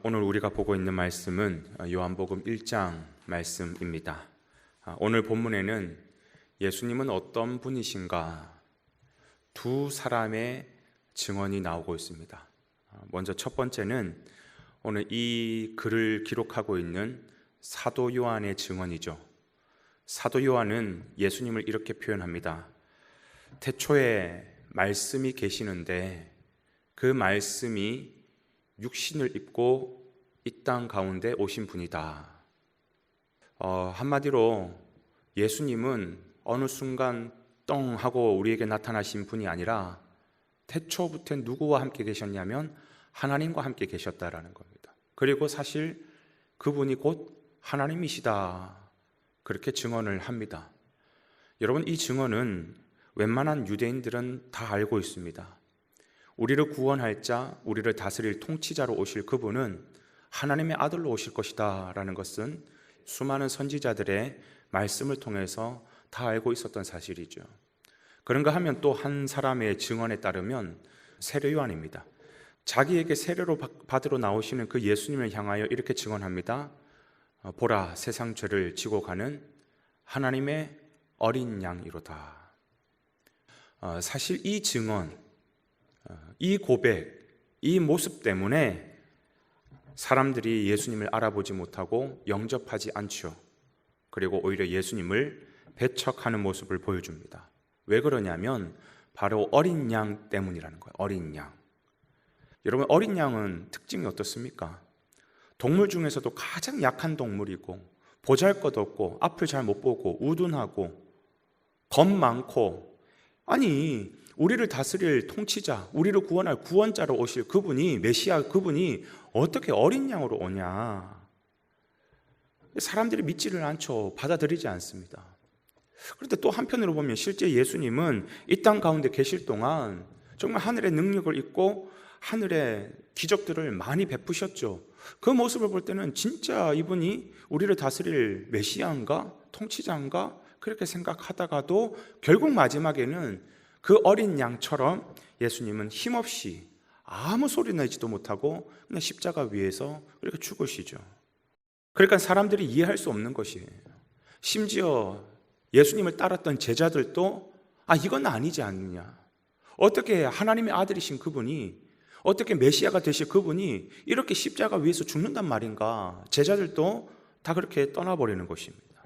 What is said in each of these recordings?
오늘 우리가 보고 있는 말씀은 요한복음 1장 말씀입니다. 오늘 본문에는 예수님은 어떤 분이신가 두 사람의 증언이 나오고 있습니다. 먼저 첫 번째는 오늘 이 글을 기록하고 있는 사도 요한의 증언이죠. 사도 요한은 예수님을 이렇게 표현합니다. 태초에 말씀이 계시는데 그 말씀이 육신을 입고 이 땅 가운데 오신 분이다. 한마디로 예수님은 어느 순간 똥 하고 우리에게 나타나신 분이 아니라 태초부터 누구와 함께 계셨냐면 하나님과 함께 계셨다라는 겁니다. 그리고 사실 그분이 곧 하나님이시다, 그렇게 증언을 합니다. 여러분, 이 증언은 웬만한 유대인들은 다 알고 있습니다. 우리를 구원할 자, 우리를 다스릴 통치자로 오실 그분은 하나님의 아들로 오실 것이다 라는 것은 수많은 선지자들의 말씀을 통해서 다 알고 있었던 사실이죠. 그런가 하면 또 한 사람의 증언에 따르면 세례 요한입니다. 자기에게 세례로 받으러 나오시는 그 예수님을 향하여 이렇게 증언합니다. 보라, 세상 죄를 지고 가는 하나님의 어린 양이로다. 사실 이 증언, 이 고백, 이 모습 때문에 사람들이 예수님을 알아보지 못하고 영접하지 않죠. 그리고 오히려 예수님을 배척하는 모습을 보여줍니다. 왜 그러냐면 바로 어린 양 때문이라는 거예요. 어린 양. 여러분, 어린 양은 특징이 어떻습니까? 동물 중에서도 가장 약한 동물이고 보잘것없고 앞을 잘 못 보고 우둔하고 겁 많고, 아니 우리를 다스릴 통치자, 우리를 구원할 구원자로 오실 그분이, 메시아 그분이 어떻게 어린 양으로 오냐. 사람들이 믿지를 않죠. 받아들이지 않습니다. 그런데 또 한편으로 보면 실제 예수님은 이 땅 가운데 계실 동안 정말 하늘의 능력을 입고 하늘의 기적들을 많이 베푸셨죠. 그 모습을 볼 때는 진짜 이분이 우리를 다스릴 메시아인가 통치자인가 그렇게 생각하다가도 결국 마지막에는 그 어린 양처럼 예수님은 힘없이 아무 소리 내지도 못하고 그냥 십자가 위에서 그렇게 죽으시죠. 그러니까 사람들이 이해할 수 없는 것이에요. 심지어 예수님을 따랐던 제자들도 이건 아니지 않느냐. 어떻게 하나님의 아들이신 그분이, 어떻게 메시아가 되실 그분이 이렇게 십자가 위에서 죽는단 말인가. 제자들도 다 그렇게 떠나버리는 것입니다.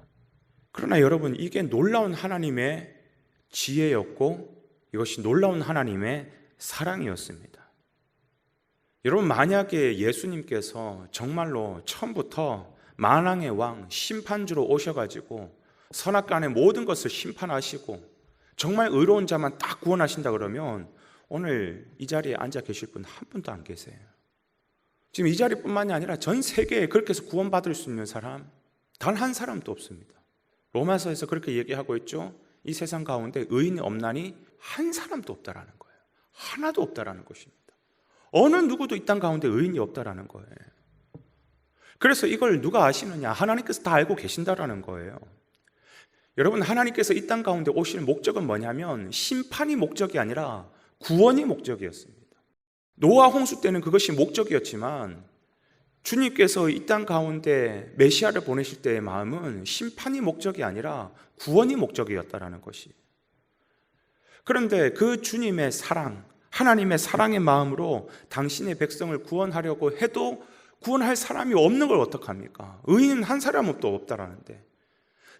그러나 여러분, 이게 놀라운 하나님의 지혜였고 이것이 놀라운 하나님의 사랑이었습니다. 여러분, 만약에 예수님께서 정말로 처음부터 만왕의 왕, 심판주로 오셔가지고 선악간의 모든 것을 심판하시고 정말 의로운 자만 딱 구원하신다 그러면 오늘 이 자리에 앉아 계실 분 한 분도 안 계세요. 지금 이 자리뿐만이 아니라 전 세계에 그렇게 해서 구원받을 수 있는 사람 단 한 사람도 없습니다. 로마서에서 그렇게 얘기하고 있죠. 이 세상 가운데 의인이 없나니 한 사람도 없다라는 거예요. 하나도 없다라는 것입니다. 어느 누구도 이 땅 가운데 의인이 없다라는 거예요. 그래서 이걸 누가 아시느냐? 하나님께서 다 알고 계신다라는 거예요. 여러분, 하나님께서 이 땅 가운데 오실 목적은 뭐냐면 심판이 목적이 아니라 구원이 목적이었습니다. 노아 홍수 때는 그것이 목적이었지만 주님께서 이 땅 가운데 메시아를 보내실 때의 마음은 심판이 목적이 아니라 구원이 목적이었다라는 것이. 그런데 그 주님의 사랑, 하나님의 사랑의 마음으로 당신의 백성을 구원하려고 해도 구원할 사람이 없는 걸 어떡합니까? 의인은 한 사람도 없다라는데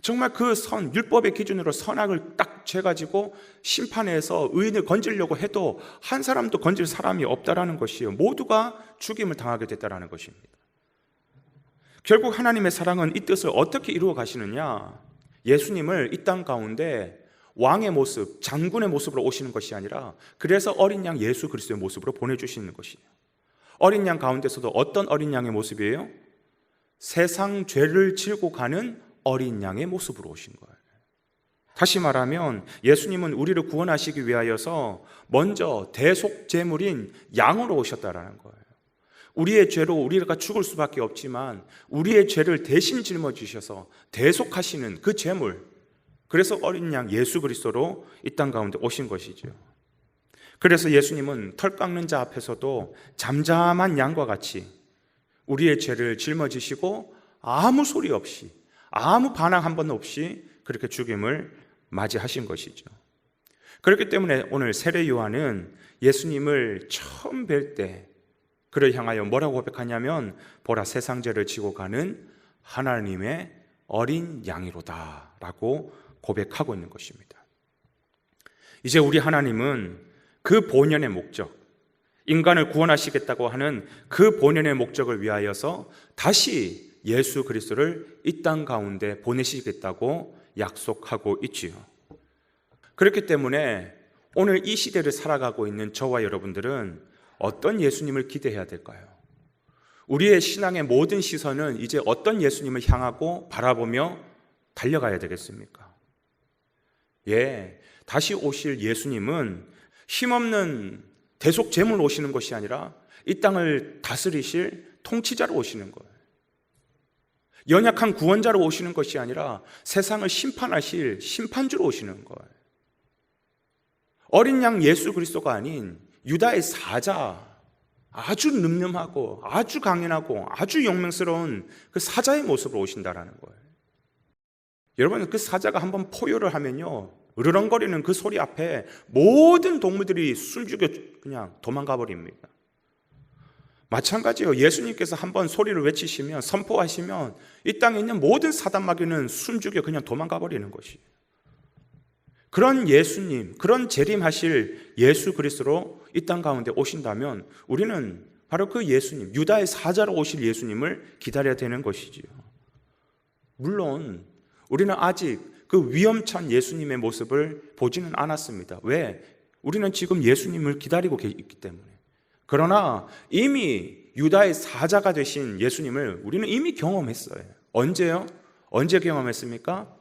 정말 그 율법의 기준으로 선악을 딱 재가지고 심판해서 의인을 건지려고 해도 한 사람도 건질 사람이 없다라는 것이에요. 모두가 죽임을 당하게 됐다라는 것입니다. 결국 하나님의 사랑은 이 뜻을 어떻게 이루어 가시느냐? 예수님을 이 땅 가운데 왕의 모습, 장군의 모습으로 오시는 것이 아니라 그래서 어린 양 예수 그리스도의 모습으로 보내주시는 것이에요. 어린 양 가운데서도 어떤 어린 양의 모습이에요? 세상 죄를 지고 가는 어린 양의 모습으로 오신 거예요. 다시 말하면 예수님은 우리를 구원하시기 위하여서 먼저 대속 제물인 양으로 오셨다라는 거예요. 우리의 죄로 우리가 죽을 수밖에 없지만 우리의 죄를 대신 짊어지셔서 대속하시는 그 제물, 그래서 어린 양 예수 그리스도로 이 땅 가운데 오신 것이죠. 그래서 예수님은 털 깎는 자 앞에서도 잠잠한 양과 같이 우리의 죄를 짊어지시고 아무 소리 없이, 아무 반항 한 번 없이 그렇게 죽임을 맞이하신 것이죠. 그렇기 때문에 오늘 세례 요한은 예수님을 처음 뵐 때 그를 향하여 뭐라고 고백하냐면 보라, 세상 죄를 지고 가는 하나님의 어린 양이로다 라고 고백하고 있는 것입니다. 이제 우리 하나님은 그 본연의 목적, 인간을 구원하시겠다고 하는 그 본연의 목적을 위하여서 다시 예수 그리스도를 이 땅 가운데 보내시겠다고 약속하고 있지요. 그렇기 때문에 오늘 이 시대를 살아가고 있는 저와 여러분들은 어떤 예수님을 기대해야 될까요? 우리의 신앙의 모든 시선은 이제 어떤 예수님을 향하고 바라보며 달려가야 되겠습니까? 다시 오실 예수님은 힘없는 대속 제물로 오시는 것이 아니라 이 땅을 다스리실 통치자로 오시는 거예요. 연약한 구원자로 오시는 것이 아니라 세상을 심판하실 심판주로 오시는 거예요. 어린 양 예수 그리스도가 아닌 유다의 사자, 아주 늠름하고 아주 강인하고 아주 용맹스러운 그 사자의 모습으로 오신다라는 거예요. 여러분, 그 사자가 한번 포효를 하면요, 으르렁거리는 그 소리 앞에 모든 동물들이 숨죽여 그냥 도망가 버립니다. 마찬가지예요. 예수님께서 한번 소리를 외치시면, 선포하시면 이 땅에 있는 모든 사단마귀는 숨죽여 그냥 도망가 버리는 것이에요. 그런 예수님, 그런 재림하실 예수 그리스도로 이 땅 가운데 오신다면 우리는 바로 그 예수님, 유다의 사자로 오실 예수님을 기다려야 되는 것이지요. 물론 우리는 아직 그 위험찬 예수님의 모습을 보지는 않았습니다. 왜? 우리는 지금 예수님을 기다리고 있기 때문에. 그러나 이미 유다의 사자가 되신 예수님을 우리는 이미 경험했어요. 언제요? 언제 경험했습니까?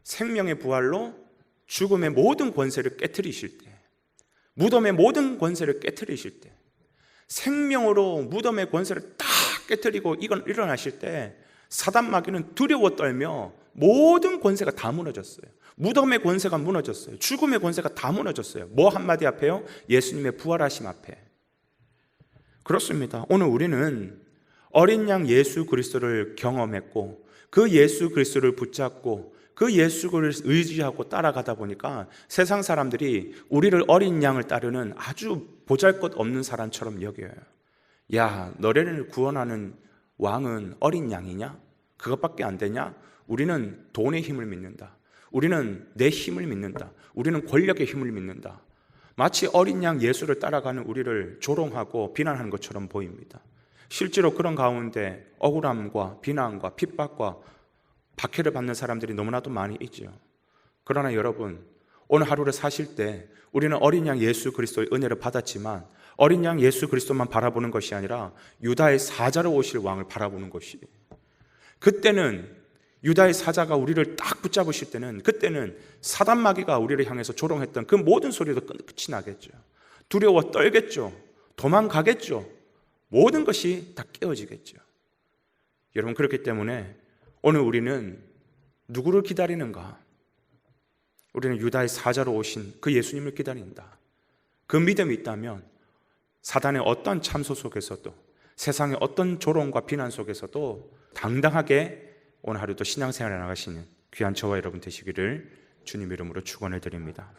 생명의 부활로 죽음의 모든 권세를 깨트리실 때, 무덤의 모든 권세를 깨트리실 때, 생명으로 무덤의 권세를 딱 깨트리고 일어나실 때 사단마귀는 두려워 떨며 모든 권세가 다 무너졌어요. 무덤의 권세가 무너졌어요. 죽음의 권세가 다 무너졌어요. 뭐 한마디 앞에요? 예수님의 부활하심 앞에. 그렇습니다. 오늘 우리는 어린 양 예수 그리스도를 경험했고 그 예수 그리스도를 붙잡고 그 예수를 의지하고 따라가다 보니까 세상 사람들이 우리를 어린 양을 따르는 아주 보잘것없는 사람처럼 여겨요. 야, 너네를 구원하는 왕은 어린 양이냐? 그것밖에 안 되냐? 우리는 돈의 힘을 믿는다. 우리는 내 힘을 믿는다. 우리는 권력의 힘을 믿는다. 마치 어린 양 예수를 따라가는 우리를 조롱하고 비난하는 것처럼 보입니다. 실제로 그런 가운데 억울함과 비난과 핍박과 박해를 받는 사람들이 너무나도 많이 있죠. 그러나 여러분, 오늘 하루를 사실 때 우리는 어린 양 예수 그리스도의 은혜를 받았지만 어린 양 예수 그리스도만 바라보는 것이 아니라 유다의 사자로 오실 왕을 바라보는 것이에요. 그때는 유다의 사자가 우리를 딱 붙잡으실 때는, 그때는 사단마귀가 우리를 향해서 조롱했던 그 모든 소리도 끝이 나겠죠. 두려워 떨겠죠. 도망가겠죠. 모든 것이 다 깨어지겠죠. 여러분, 그렇기 때문에 오늘 우리는 누구를 기다리는가? 우리는 유다의 사자로 오신 그 예수님을 기다린다. 그 믿음이 있다면 사단의 어떤 참소 속에서도, 세상의 어떤 조롱과 비난 속에서도 당당하게 오늘 하루도 신앙생활에 나가시는 귀한 저와 여러분 되시기를 주님 이름으로 축원해 드립니다.